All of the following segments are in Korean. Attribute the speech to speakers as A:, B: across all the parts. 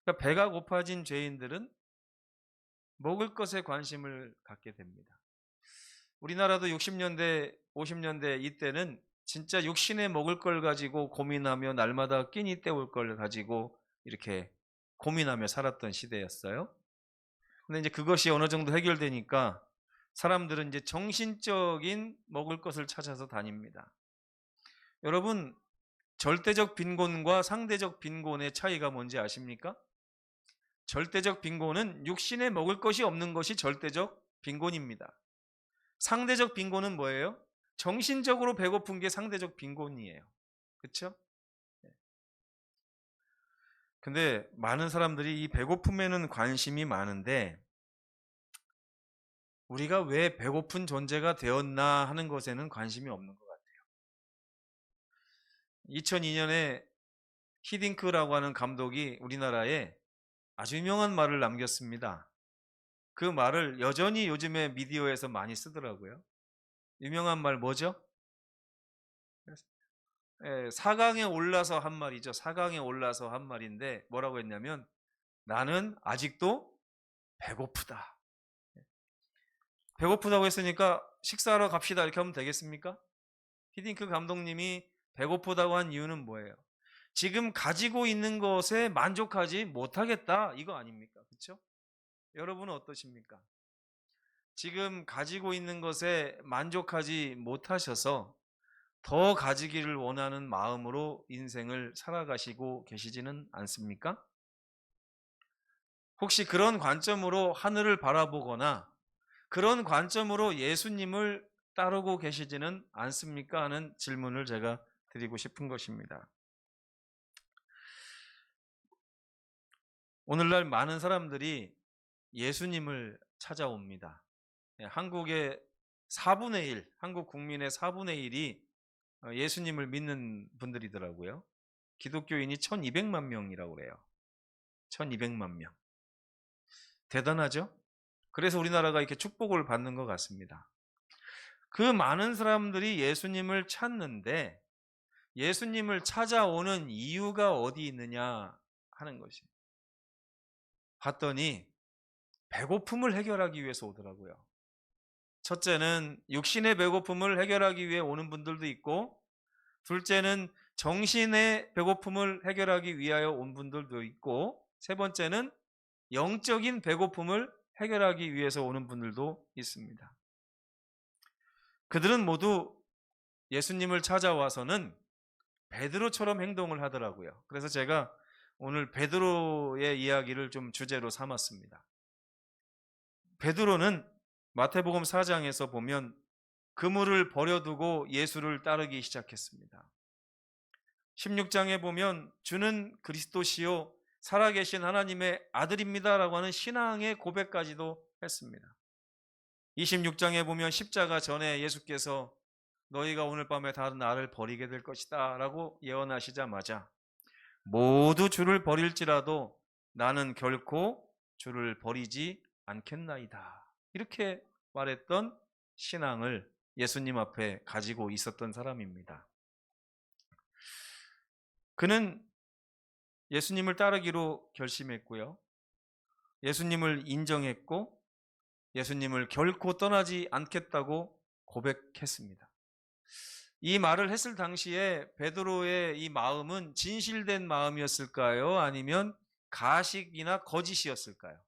A: 그러니까 배가 고파진 죄인들은 먹을 것에 관심을 갖게 됩니다. 우리나라도 60년대, 50년대 이때는 진짜 육신에 먹을 걸 가지고 고민하며 날마다 끼니 때울 걸 가지고 이렇게 고민하며 살았던 시대였어요. 근데 이제 그것이 어느 정도 해결되니까 사람들은 이제 정신적인 먹을 것을 찾아서 다닙니다. 여러분, 절대적 빈곤과 상대적 빈곤의 차이가 뭔지 아십니까? 절대적 빈곤은 육신에 먹을 것이 없는 것이 절대적 빈곤입니다. 상대적 빈곤은 뭐예요? 정신적으로 배고픈 게 상대적 빈곤이에요. 그렇죠? 근데 많은 사람들이 이 배고픔에는 관심이 많은데 우리가 왜 배고픈 존재가 되었나 하는 것에는 관심이 없는 것 같아요. 2002년에 히딩크라고 하는 감독이 우리나라에 아주 유명한 말을 남겼습니다. 그 말을 여전히 요즘에 미디어에서 많이 쓰더라고요. 유명한 말 뭐죠? 4강에 올라서 한 말이죠. 4강에 올라서 한 말인데 뭐라고 했냐면 나는 아직도 배고프다. 배고프다고 했으니까 식사하러 갑시다 이렇게 하면 되겠습니까? 히딩크 감독님이 배고프다고 한 이유는 뭐예요? 지금 가지고 있는 것에 만족하지 못하겠다 이거 아닙니까? 그렇죠? 여러분은 어떠십니까? 지금 가지고 있는 것에 만족하지 못하셔서 더 가지기를 원하는 마음으로 인생을 살아가시고 계시지는 않습니까? 혹시 그런 관점으로 하늘을 바라보거나 그런 관점으로 예수님을 따르고 계시지는 않습니까? 하는 질문을 제가 드리고 싶은 것입니다. 오늘날 많은 사람들이 예수님을 찾아옵니다. 한국의 4분의 1, 한국 국민의 4분의 1이 예수님을 믿는 분들이더라고요. 기독교인이 1200만 명이라고 그래요. 1200만 명. 대단하죠? 그래서 우리나라가 이렇게 축복을 받는 것 같습니다. 그 많은 사람들이 예수님을 찾는데 예수님을 찾아오는 이유가 어디 있느냐 하는 것입니다. 봤더니 배고픔을 해결하기 위해서 오더라고요. 첫째는 육신의 배고픔을 해결하기 위해 오는 분들도 있고 둘째는 정신의 배고픔을 해결하기 위하여 온 분들도 있고 세 번째는 영적인 배고픔을 해결하기 위해서 오는 분들도 있습니다. 그들은 모두 예수님을 찾아와서는 베드로처럼 행동을 하더라고요. 그래서 제가 오늘 베드로의 이야기를 좀 주제로 삼았습니다. 베드로는 마태복음 4장에서 보면 그물을 버려두고 예수를 따르기 시작했습니다. 16장에 보면 주는 그리스도시요 살아계신 하나님의 아들입니다라고 하는 신앙의 고백까지도 했습니다. 26장에 보면 십자가 전에 예수께서 너희가 오늘 밤에 다 나를 버리게 될 것이다 라고 예언하시자마자 모두 주를 버릴지라도 나는 결코 주를 버리지 않겠나이다 이렇게 말했던 신앙을 예수님 앞에 가지고 있었던 사람입니다. 그는 예수님을 따르기로 결심했고요. 예수님을 인정했고 예수님을 결코 떠나지 않겠다고 고백했습니다. 이 말을 했을 당시에 베드로의 이 마음은 진실된 마음이었을까요? 아니면 가식이나 거짓이었을까요?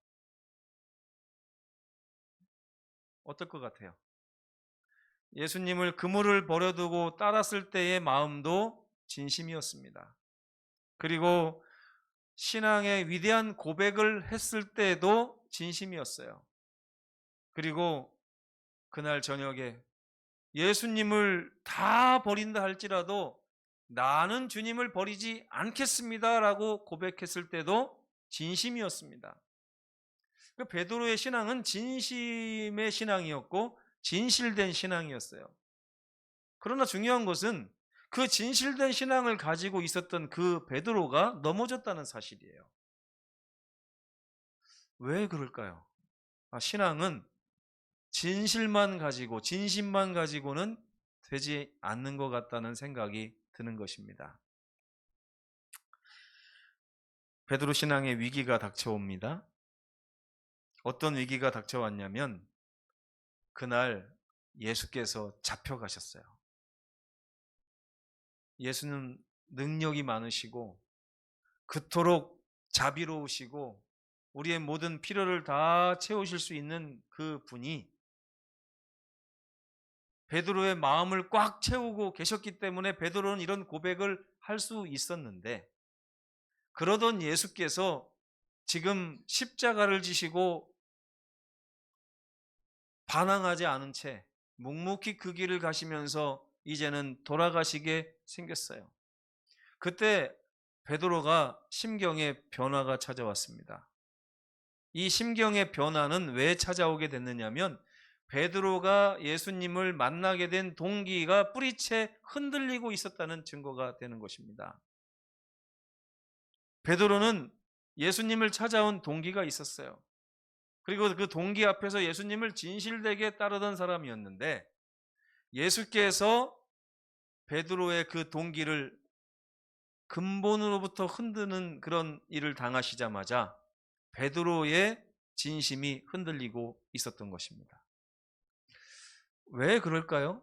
A: 어떨 것 같아요? 예수님을 그물을 버려두고 따랐을 때의 마음도 진심이었습니다. 그리고 신앙의 위대한 고백을 했을 때도 진심이었어요. 그리고 그날 저녁에 예수님을 다 버린다 할지라도 나는 주님을 버리지 않겠습니다 라고 고백했을 때도 진심이었습니다. 베드로의 신앙은 진심의 신앙이었고 진실된 신앙이었어요. 그러나 중요한 것은 그 진실된 신앙을 가지고 있었던 그 베드로가 넘어졌다는 사실이에요. 왜 그럴까요? 신앙은 진실만 가지고 진심만 가지고는 되지 않는 것 같다는 생각이 드는 것입니다. 베드로 신앙에 위기가 닥쳐옵니다. 어떤 위기가 닥쳐왔냐면 그날 예수께서 잡혀가셨어요. 예수는 능력이 많으시고 그토록 자비로우시고 우리의 모든 필요를 다 채우실 수 있는 그 분이 베드로의 마음을 꽉 채우고 계셨기 때문에 베드로는 이런 고백을 할 수 있었는데, 그러던 예수께서 지금 십자가를 지시고 반항하지 않은 채 묵묵히 그 길을 가시면서 이제는 돌아가시게 생겼어요. 그때 베드로가 심경의 변화가 찾아왔습니다. 이 심경의 변화는 왜 찾아오게 됐느냐면 베드로가 예수님을 만나게 된 동기가 뿌리채 흔들리고 있었다는 증거가 되는 것입니다. 베드로는 예수님을 찾아온 동기가 있었어요. 그리고 그 동기 앞에서 예수님을 진실되게 따르던 사람이었는데 예수께서 베드로의 그 동기를 근본으로부터 흔드는 그런 일을 당하시자마자 베드로의 진심이 흔들리고 있었던 것입니다. 왜 그럴까요?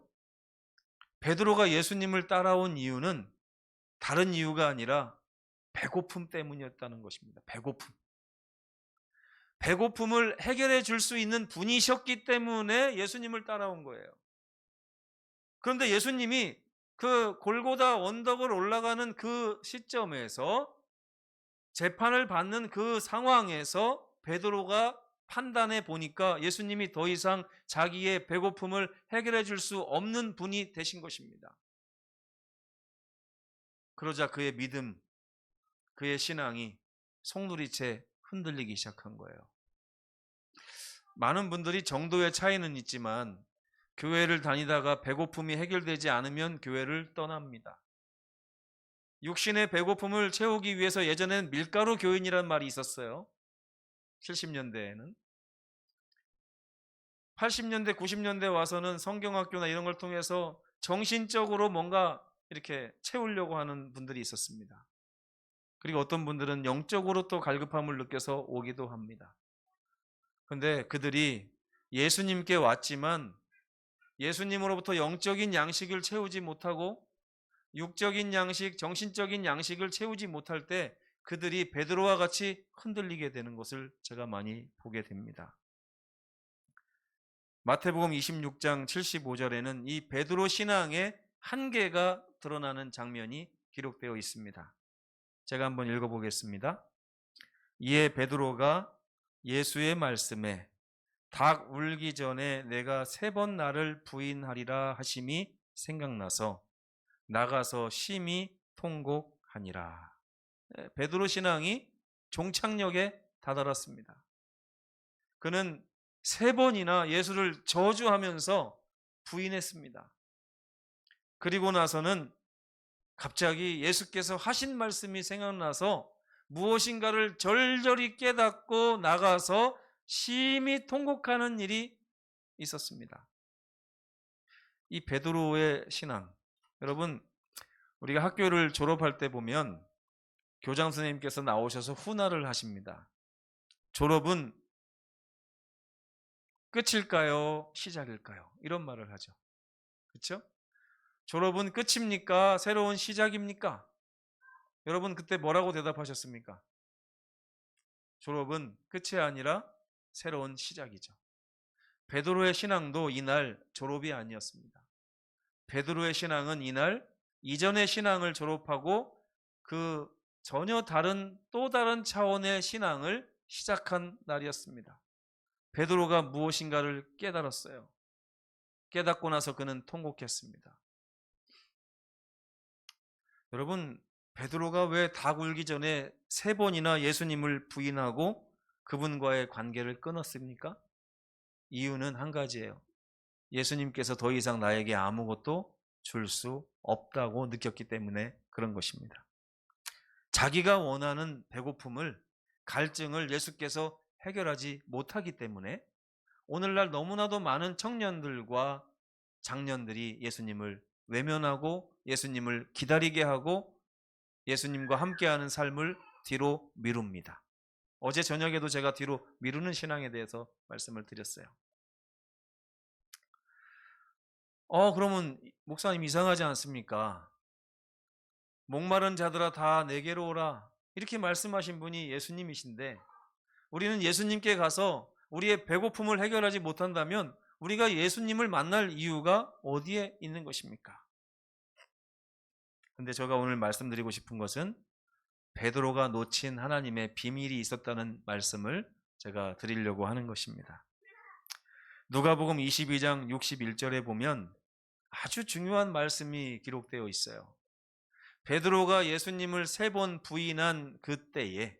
A: 베드로가 예수님을 따라온 이유는 다른 이유가 아니라 배고픔 때문이었다는 것입니다. 배고픔을 해결해 줄 수 있는 분이셨기 때문에 예수님을 따라온 거예요. 그런데 예수님이 그 골고다 언덕을 올라가는 그 시점에서 재판을 받는 그 상황에서 베드로가 판단해 보니까 예수님이 더 이상 자기의 배고픔을 해결해 줄 수 없는 분이 되신 것입니다. 그러자 그의 믿음, 그의 신앙이 송두리째 흔들리기 시작한 거예요. 많은 분들이 정도의 차이는 있지만 교회를 다니다가 배고픔이 해결되지 않으면 교회를 떠납니다. 육신의 배고픔을 채우기 위해서 예전에는 밀가루 교인이라는 말이 있었어요. 70년대에는. 80년대, 90년대 와서는 성경학교나 이런 걸 통해서 정신적으로 뭔가 이렇게 채우려고 하는 분들이 있었습니다. 그리고 어떤 분들은 영적으로 또 갈급함을 느껴서 오기도 합니다. 그런데 그들이 예수님께 왔지만 예수님으로부터 영적인 양식을 채우지 못하고 육적인 양식, 정신적인 양식을 채우지 못할 때 그들이 베드로와 같이 흔들리게 되는 것을 제가 많이 보게 됩니다. 마태복음 26장 75절에는 이 베드로 신앙의 한계가 드러나는 장면이 기록되어 있습니다. 제가 한번 읽어보겠습니다. 이에 베드로가 예수의 말씀에 닭 울기 전에 내가 3번 나를 부인하리라 하심이 생각나서 나가서 심히 통곡하니라. 베드로 신앙이 종착역에 다다랐습니다. 그는 3번이나 예수를 저주하면서 부인했습니다. 그리고 나서는 갑자기 예수께서 하신 말씀이 생각나서 무엇인가를 절절히 깨닫고 나가서 심히 통곡하는 일이 있었습니다. 이 베드로의 신앙, 여러분 우리가 학교를 졸업할 때 보면 교장 선생님께서 나오셔서 훈화를 하십니다. 졸업은 끝일까요? 시작일까요? 이런 말을 하죠. 그렇죠? 졸업은 끝입니까? 새로운 시작입니까? 여러분 그때 뭐라고 대답하셨습니까? 졸업은 끝이 아니라 새로운 시작이죠. 베드로의 신앙도 이날 졸업이 아니었습니다. 베드로의 신앙은 이날 이전의 신앙을 졸업하고 그 전혀 다른 또 다른 차원의 신앙을 시작한 날이었습니다. 베드로가 무엇인가를 깨달았어요. 깨닫고 나서 그는 통곡했습니다. 여러분, 베드로가 왜 닭 울기 전에 3번이나 예수님을 부인하고 그분과의 관계를 끊었습니까? 이유는 한 가지예요. 예수님께서 더 이상 나에게 아무것도 줄 수 없다고 느꼈기 때문에 그런 것입니다. 자기가 원하는 배고픔을, 갈증을 예수께서 해결하지 못하기 때문에 오늘날 너무나도 많은 청년들과 장년들이 예수님을 외면하고 예수님을 기다리게 하고 예수님과 함께하는 삶을 뒤로 미룹니다. 어제 저녁에도 제가 뒤로 미루는 신앙에 대해서 말씀을 드렸어요. 그러면 목사님 이상하지 않습니까? 목마른 자들아 다 내게로 오라, 이렇게 말씀하신 분이 예수님이신데, 우리는 예수님께 가서 우리의 배고픔을 해결하지 못한다면 우리가 예수님을 만날 이유가 어디에 있는 것입니까? 근데 제가 오늘 말씀드리고 싶은 것은 베드로가 놓친 하나님의 비밀이 있었다는 말씀을 제가 드리려고 하는 것입니다. 누가복음 22장 61절에 보면 아주 중요한 말씀이 기록되어 있어요. 베드로가 예수님을 3번 부인한 그때에,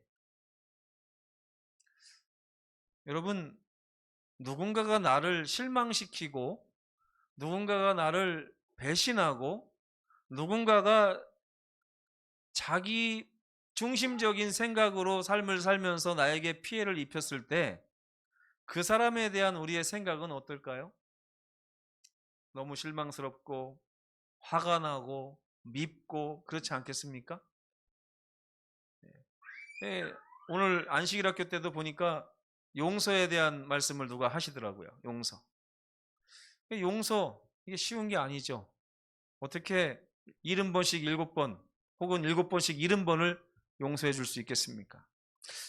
A: 여러분, 누군가가 나를 실망시키고 누군가가 나를 배신하고 누군가가 자기 중심적인 생각으로 삶을 살면서 나에게 피해를 입혔을 때 그 사람에 대한 우리의 생각은 어떨까요? 너무 실망스럽고 화가 나고 밉고 그렇지 않겠습니까? 네. 오늘 안식일학교 때도 보니까 용서에 대한 말씀을 누가 하시더라고요. 용서. 용서, 이게 쉬운 게 아니죠. 어떻게 70번씩 7번 혹은 7번씩 70번을 용서해 줄 수 있겠습니까?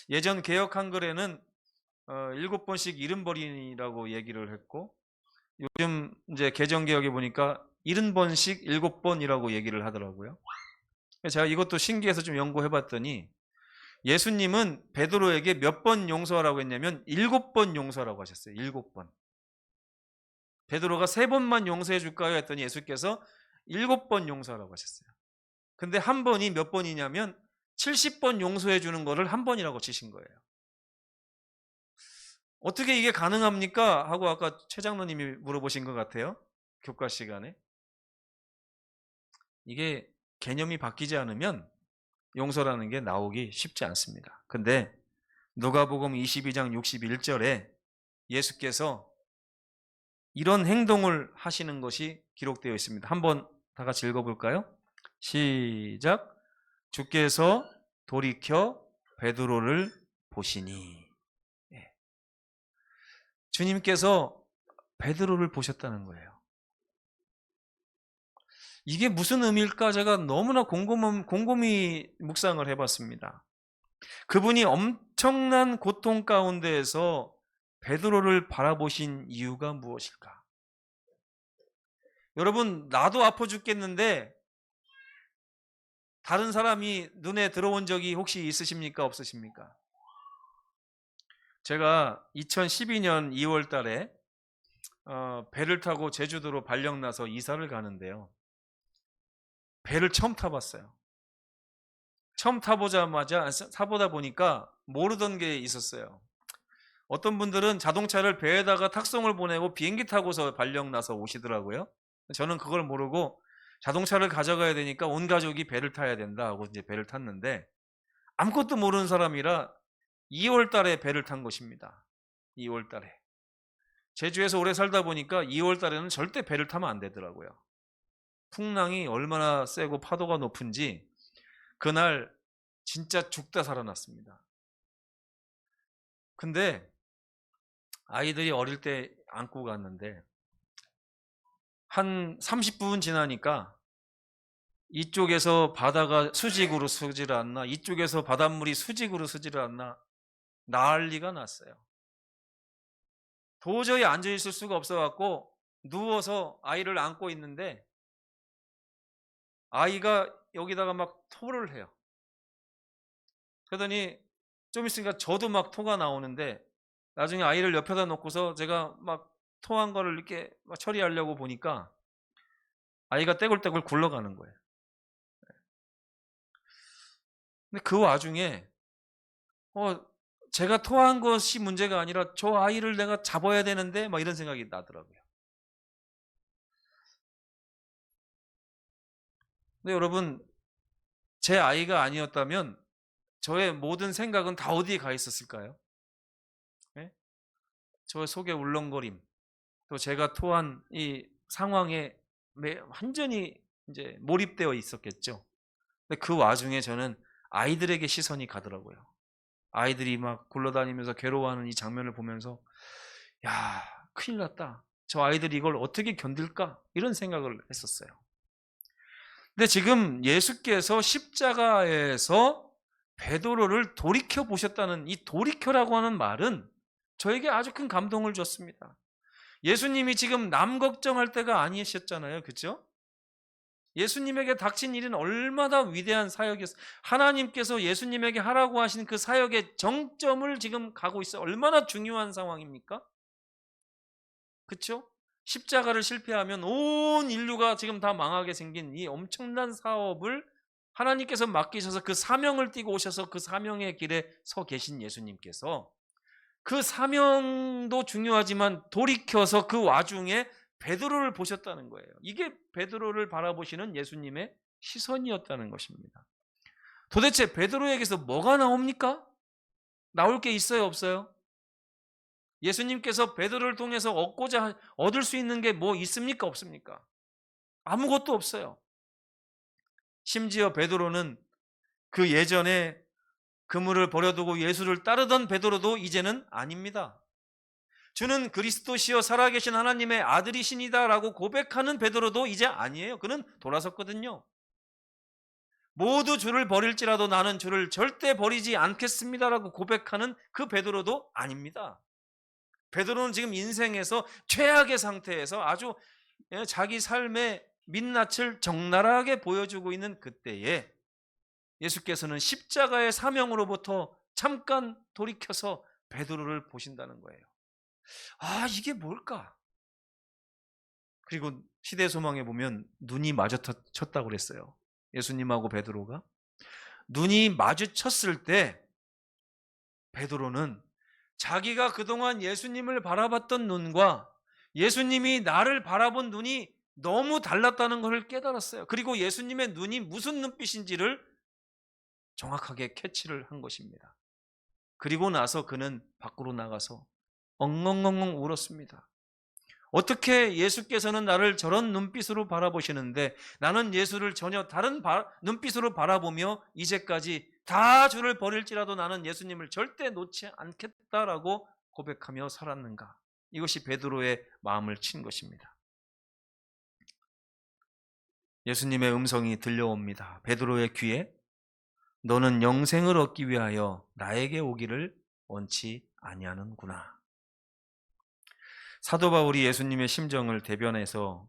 A: 예전 개역 한글에는 7번씩 70번이라고 얘기를 했고, 요즘 이제 개정개혁에 보니까 70번씩 7번이라고 얘기를 하더라고요. 제가 이것도 신기해서 좀 연구해 봤더니 예수님은 베드로에게 몇 번 용서하라고 했냐면 7번 용서하라고 하셨어요. 7번. 베드로가 3번만 용서해 줄까요? 했더니 예수께서 7번 용서하라고 하셨어요. 근데 한 번이 몇 번이냐면 70번 용서해 주는 거를 한 번이라고 치신 거예요. 어떻게 이게 가능합니까? 하고 아까 최 장로님이 물어보신 것 같아요. 교과 시간에. 이게 개념이 바뀌지 않으면 용서라는 게 나오기 쉽지 않습니다. 근데 누가복음 22장 61절에 예수께서 이런 행동을 하시는 것이 기록되어 있습니다. 한번 다 같이 읽어볼까요? 시작. 주께서 돌이켜 베드로를 보시니. 주님께서 베드로를 보셨다는 거예요. 이게 무슨 의미일까? 제가 너무나 곰곰이 묵상을 해봤습니다. 그분이 엄청난 고통 가운데에서 베드로를 바라보신 이유가 무엇일까? 여러분, 나도 아파 죽겠는데 다른 사람이 눈에 들어온 적이 혹시 있으십니까? 없으십니까? 제가 2012년 2월 달에 배를 타고 제주도로 발령 나서 이사를 가는데요. 배를 처음 타봤어요. 처음 타보다 보니까 모르던 게 있었어요. 어떤 분들은 자동차를 배에다가 탁송을 보내고 비행기 타고서 발령 나서 오시더라고요. 저는 그걸 모르고 자동차를 가져가야 되니까 온 가족이 배를 타야 된다 하고 이제 배를 탔는데, 아무것도 모르는 사람이라 2월 달에 배를 탄 것입니다. 2월 달에. 제주에서 오래 살다 보니까 2월 달에는 절대 배를 타면 안 되더라고요. 풍랑이 얼마나 세고 파도가 높은지 그날 진짜 죽다 살아났습니다. 근데 아이들이 어릴 때 안고 갔는데 한 30분 지나니까 이쪽에서 바다가 수직으로 서질 않나, 이쪽에서 바닷물이 수직으로 서질 않나 난리가 났어요. 도저히 앉아 있을 수가 없어 갖고 누워서 아이를 안고 있는데 아이가 여기다가 막 토를 해요. 그러더니 좀 있으니까 저도 막 토가 나오는데, 나중에 아이를 옆에다 놓고서 제가 막 토한 거를 이렇게 막 처리하려고 보니까 아이가 떼굴떼굴 굴러가는 거예요. 근데 그 와중에 제가 토한 것이 문제가 아니라 저 아이를 내가 잡아야 되는데 막 이런 생각이 나더라고요. 근데 여러분, 제 아이가 아니었다면 저의 모든 생각은 다 어디에 가 있었을까요? 네? 저 속의 울렁거림, 또 제가 토한 이 상황에 완전히 이제 몰입되어 있었겠죠. 근데 그 와중에 저는 아이들에게 시선이 가더라고요. 아이들이 막 굴러다니면서 괴로워하는 이 장면을 보면서 야, 큰일 났다. 저 아이들이 이걸 어떻게 견딜까? 이런 생각을 했었어요. 근데 지금 예수께서 십자가에서 베드로를 돌이켜 보셨다는 이 돌이켜라고 하는 말은 저에게 아주 큰 감동을 줬습니다. 예수님이 지금 남 걱정할 때가 아니셨잖아요. 그렇죠? 예수님에게 닥친 일은 얼마나 위대한 사역이었어요. 하나님께서 예수님에게 하라고 하신 그 사역의 정점을 지금 가고 있어요. 얼마나 중요한 상황입니까? 그렇죠? 십자가를 실패하면 온 인류가 지금 다 망하게 생긴 이 엄청난 사업을 하나님께서 맡기셔서 그 사명을 띠고 오셔서 그 사명의 길에 서 계신 예수님께서 그 사명도 중요하지만 돌이켜서 그 와중에 베드로를 보셨다는 거예요. 이게 베드로를 바라보시는 예수님의 시선이었다는 것입니다. 도대체 베드로에게서 뭐가 나옵니까? 나올 게 있어요, 없어요? 예수님께서 베드로를 통해서 얻을 수 있는 게 뭐 있습니까, 없습니까? 아무것도 없어요. 심지어 베드로는 그 예전에 그물을 버려두고 예수를 따르던 베드로도 이제는 아닙니다. 주는 그리스도시요 살아계신 하나님의 아들이시니다라고 고백하는 베드로도 이제 아니에요. 그는 돌아섰거든요. 모두 주를 버릴지라도 나는 주를 절대 버리지 않겠습니다라고 고백하는 그 베드로도 아닙니다. 베드로는 지금 인생에서 최악의 상태에서 아주 자기 삶의 민낯을 적나라하게 보여주고 있는 그때에 예수께서는 십자가의 사명으로부터 잠깐 돌이켜서 베드로를 보신다는 거예요. 아, 이게 뭘까? 그리고 시대소망에 보면 눈이 마주쳤다고 그랬어요. 예수님하고 베드로가 눈이 마주쳤을 때 베드로는 자기가 그동안 예수님을 바라봤던 눈과 예수님이 나를 바라본 눈이 너무 달랐다는 것을 깨달았어요. 그리고 예수님의 눈이 무슨 눈빛인지를 정확하게 캐치를 한 것입니다. 그리고 나서 그는 밖으로 나가서 엉엉엉엉 울었습니다. 어떻게 예수께서는 나를 저런 눈빛으로 바라보시는데 나는 예수를 전혀 다른 눈빛으로 바라보며 이제까지 다 주를 버릴지라도 나는 예수님을 절대 놓지 않겠다라고 고백하며 살았는가? 이것이 베드로의 마음을 친 것입니다. 예수님의 음성이 들려옵니다. 베드로의 귀에 너는 영생을 얻기 위하여 나에게 오기를 원치 아니하는구나. 사도 바울이 예수님의 심정을 대변해서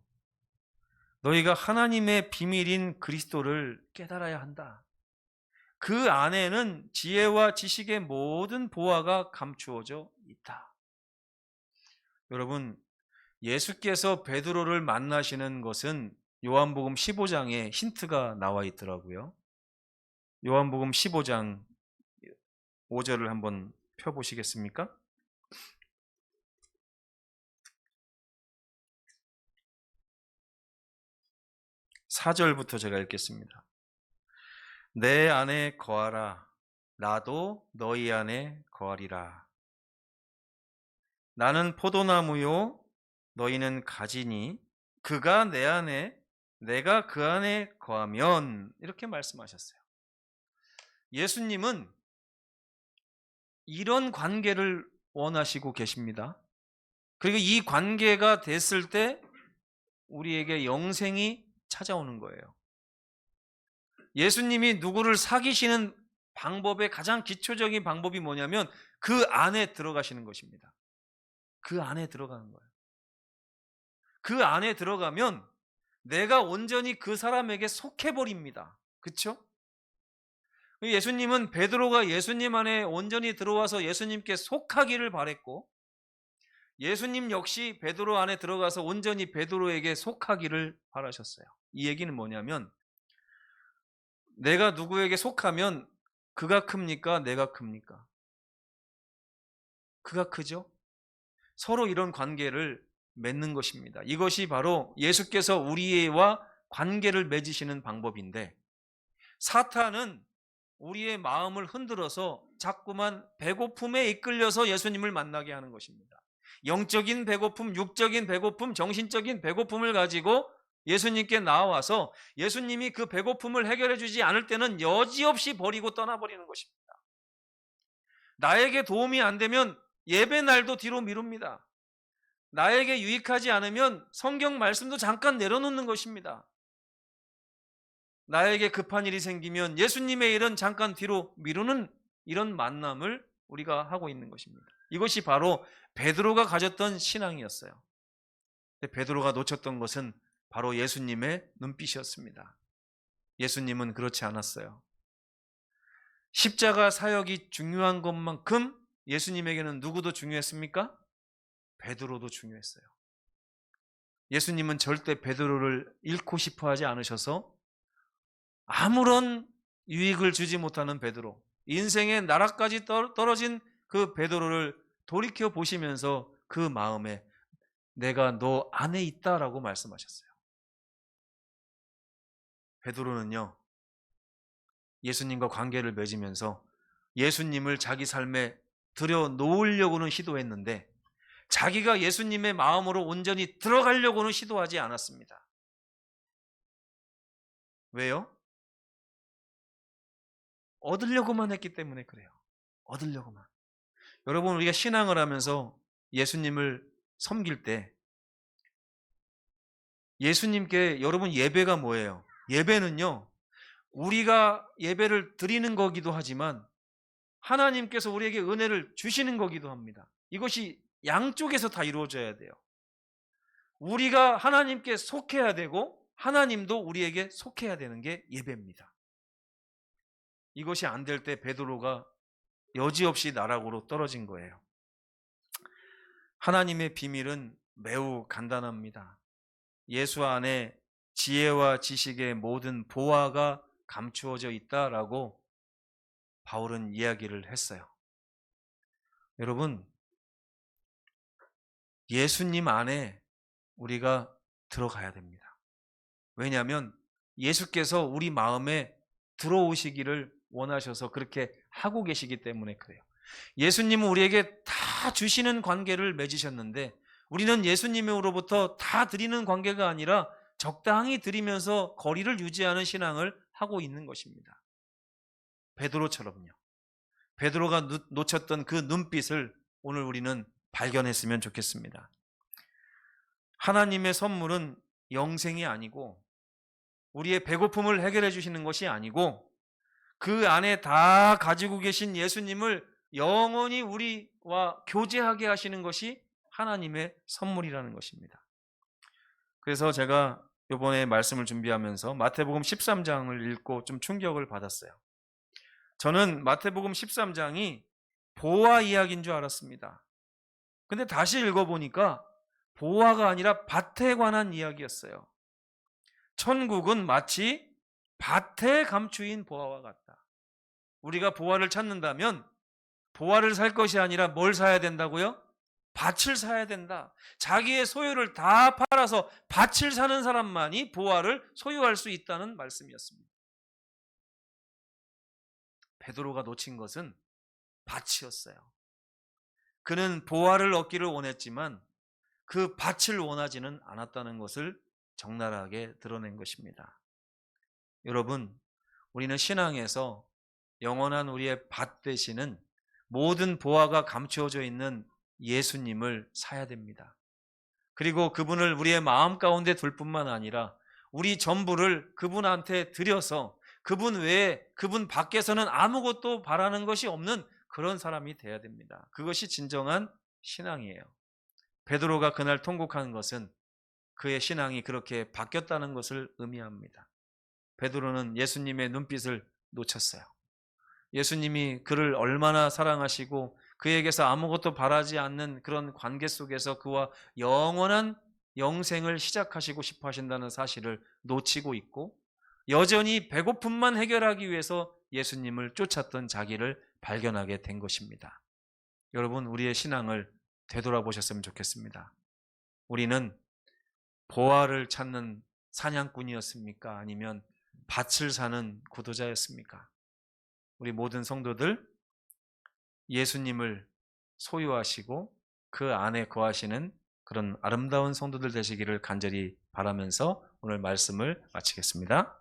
A: 너희가 하나님의 비밀인 그리스도를 깨달아야 한다. 그 안에는 지혜와 지식의 모든 보화가 감추어져 있다. 여러분, 예수께서 베드로를 만나시는 것은 요한복음 15장에 힌트가 나와 있더라고요. 요한복음 15장 5절을 한번 펴보시겠습니까? 4절부터 제가 읽겠습니다. 내 안에 거하라. 나도 너희 안에 거하리라. 나는 포도나무요 너희는 가지니 그가 내 안에 내가 그 안에 거하면 이렇게 말씀하셨어요. 예수님은 이런 관계를 원하시고 계십니다. 그리고 이 관계가 됐을 때 우리에게 영생이 찾아오는 거예요. 예수님이 누구를 사귀시는 방법의 가장 기초적인 방법이 뭐냐면 그 안에 들어가시는 것입니다. 그 안에 들어가는 거예요. 그 안에 들어가면 내가 온전히 그 사람에게 속해버립니다. 그렇죠? 예수님은 베드로가 예수님 안에 온전히 들어와서 예수님께 속하기를 바랬고 예수님 역시 베드로 안에 들어가서 온전히 베드로에게 속하기를 바라셨어요. 이 얘기는 뭐냐면 내가 누구에게 속하면 그가 큽니까? 내가 큽니까? 그가 크죠? 서로 이런 관계를 맺는 것입니다. 이것이 바로 예수께서 우리와 관계를 맺으시는 방법인데 사탄은 우리의 마음을 흔들어서 자꾸만 배고픔에 이끌려서 예수님을 만나게 하는 것입니다. 영적인 배고픔, 육적인 배고픔, 정신적인 배고픔을 가지고 예수님께 나와서 예수님이 그 배고픔을 해결해 주지 않을 때는 여지없이 버리고 떠나버리는 것입니다. 나에게 도움이 안 되면 예배 날도 뒤로 미룹니다. 나에게 유익하지 않으면 성경 말씀도 잠깐 내려놓는 것입니다. 나에게 급한 일이 생기면 예수님의 일은 잠깐 뒤로 미루는 이런 만남을 우리가 하고 있는 것입니다. 이것이 바로 베드로가 가졌던 신앙이었어요. 근데 베드로가 놓쳤던 것은 바로 예수님의 눈빛이었습니다. 예수님은 그렇지 않았어요. 십자가 사역이 중요한 것만큼 예수님에게는 누구도 중요했습니까? 베드로도 중요했어요. 예수님은 절대 베드로를 잃고 싶어 하지 않으셔서 아무런 유익을 주지 못하는 베드로, 인생의 나락까지 떨어진 그 베드로를 돌이켜 보시면서 그 마음에 내가 너 안에 있다라고 말씀하셨어요. 베드로는요, 예수님과 관계를 맺으면서 예수님을 자기 삶에 들여놓으려고는 시도했는데 자기가 예수님의 마음으로 온전히 들어가려고는 시도하지 않았습니다. 왜요? 얻으려고만 했기 때문에 그래요. 얻으려고만. 여러분, 우리가 신앙을 하면서 예수님을 섬길 때 예수님께, 여러분, 예배가 뭐예요? 예배는요, 우리가 예배를 드리는 거기도 하지만 하나님께서 우리에게 은혜를 주시는 거기도 합니다. 이것이 양쪽에서 다 이루어져야 돼요. 우리가 하나님께 속해야 되고 하나님도 우리에게 속해야 되는 게 예배입니다. 이것이 안 될 때 베드로가 여지없이 나락으로 떨어진 거예요. 하나님의 비밀은 매우 간단합니다. 예수 안에 지혜와 지식의 모든 보화가 감추어져 있다라고 바울은 이야기를 했어요. 여러분, 예수님 안에 우리가 들어가야 됩니다. 왜냐하면 예수께서 우리 마음에 들어오시기를 원하셔서 그렇게 하고 계시기 때문에 그래요. 예수님은 우리에게 다 주시는 관계를 맺으셨는데 우리는 예수님으로부터 다 드리는 관계가 아니라 적당히 드리면서 거리를 유지하는 신앙을 하고 있는 것입니다. 베드로처럼요. 베드로가 놓쳤던 그 눈빛을 오늘 우리는 발견했으면 좋겠습니다. 하나님의 선물은 영생이 아니고 우리의 배고픔을 해결해 주시는 것이 아니고 그 안에 다 가지고 계신 예수님을 영원히 우리와 교제하게 하시는 것이 하나님의 선물이라는 것입니다. 그래서 제가 이번에 말씀을 준비하면서 마태복음 13장을 읽고 좀 충격을 받았어요. 저는 마태복음 13장이 보화 이야기인 줄 알았습니다. 근데 다시 읽어보니까 보화가 아니라 밭에 관한 이야기였어요. 천국은 마치 밭에 감추인 보화와 같다. 우리가 보화를 찾는다면 보화를 살 것이 아니라 뭘 사야 된다고요? 밭을 사야 된다. 자기의 소유를 다 팔아서 밭을 사는 사람만이 보화를 소유할 수 있다는 말씀이었습니다. 베드로가 놓친 것은 밭이었어요. 그는 보화를 얻기를 원했지만 그 밭을 원하지는 않았다는 것을 적나라하게 드러낸 것입니다. 여러분, 우리는 신앙에서 영원한 우리의 밭 되시는 모든 보화가 감추어져 있는 예수님을 사야 됩니다. 그리고 그분을 우리의 마음 가운데 둘 뿐만 아니라 우리 전부를 그분한테 드려서 그분 외에 그분 밖에서는 아무것도 바라는 것이 없는 그런 사람이 돼야 됩니다. 그것이 진정한 신앙이에요. 베드로가 그날 통곡한 것은 그의 신앙이 그렇게 바뀌었다는 것을 의미합니다. 베드로는 예수님의 눈빛을 놓쳤어요. 예수님이 그를 얼마나 사랑하시고 그에게서 아무것도 바라지 않는 그런 관계 속에서 그와 영원한 영생을 시작하시고 싶어 하신다는 사실을 놓치고 있고 여전히 배고픔만 해결하기 위해서 예수님을 쫓았던 자기를 발견하게 된 것입니다. 여러분, 우리의 신앙을 되돌아보셨으면 좋겠습니다. 우리는 보화를 찾는 사냥꾼이었습니까? 아니면 밭을 사는 구도자였습니까? 우리 모든 성도들 예수님을 소유하시고 그 안에 거하시는 그런 아름다운 성도들 되시기를 간절히 바라면서 오늘 말씀을 마치겠습니다.